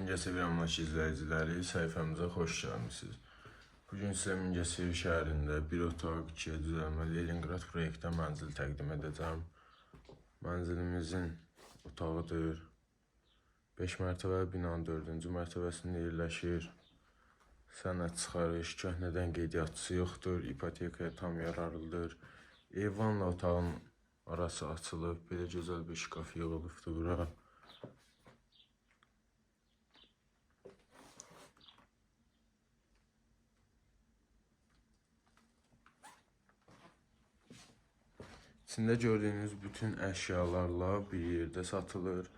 Mingəçevir əmlak izləyiciləri, səhifəmizə xoş gəlmisiniz. Bugün sizə Mingəçevir şəhərində bir otaq, 2 düzəlmə Leningrad proyektdə mənzil təqdim edəcəm. Mənzilimizin otağıdır. 5 mərtəbəli binanın 4-cü mərtəbəsində yerləşir. Sənəd çıxarış, köhnədən qeydiyyatçısı yoxdur, ipotekaya tam yararlıdır. Eyvanla otağın arası açılıb, belə gözəl bir şkaf yığılıbdır bura. İçində gördüyünüz bütün əşyalarla bir yerdə satılır.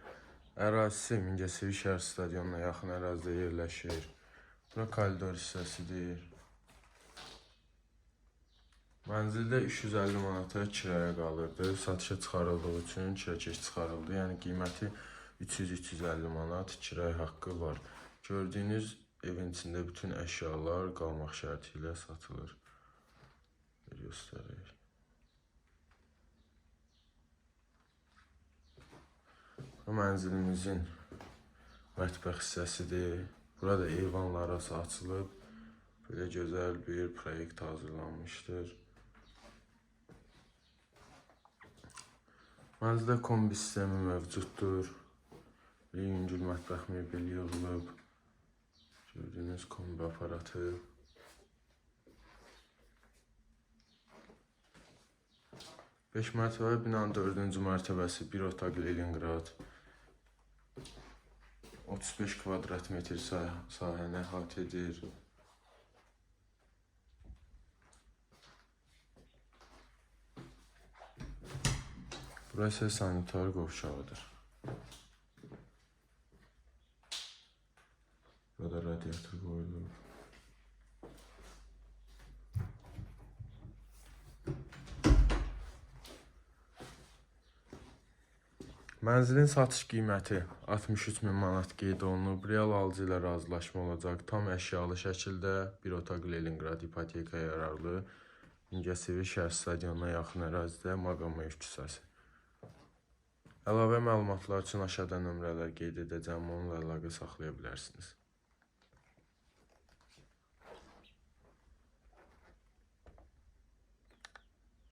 Ərazisi Mingəçevir şəhər stadionuna yaxın ərazidə yerləşir. Bura koridor hissəsidir. Mənzildə 350 manata kiraya qalırdı. Satışa çıxarıldığı üçün kirakeş çıxarıldı. Yəni qiyməti 300-350 manat kirayə haqqı var. Gördüyünüz evin içində bütün əşyalar qalmaq şərti ilə satılır. Göstərək. Mənzilimizin mətbəx hissəsidir. Burada eyvanla arası açılıb. Belə gözəl bir proyekt hazırlanmışdır. Mənzildə kombi sistemi mövcuddur. Yüngül mətbəx mebeli yığılıb. Gördüyünüz kombi aparatı. Beş mərtəbəli binanın 4-cü mərtəbəsi bir otaq Leningrad. 35 kvadrat metr sahəni əhatə edir. Burası sanitar qovşağıdır. Burada radiator qoyulur. Mənzilin satış qiyməti 63.000 manat qeyd olunub. Real alıcı ilə razılaşma olacaq. Tam əşyalı şəkildə bir otaq Leningrad ipotekaya yararlı Mingəçevir şəhər stadionuna yaxın ərazidə Maqamev küçəsi. Əlavə məlumatlar üçün aşağıda nömrələr qeyd edəcəm. Onunla əlaqə saxlaya bilərsiniz.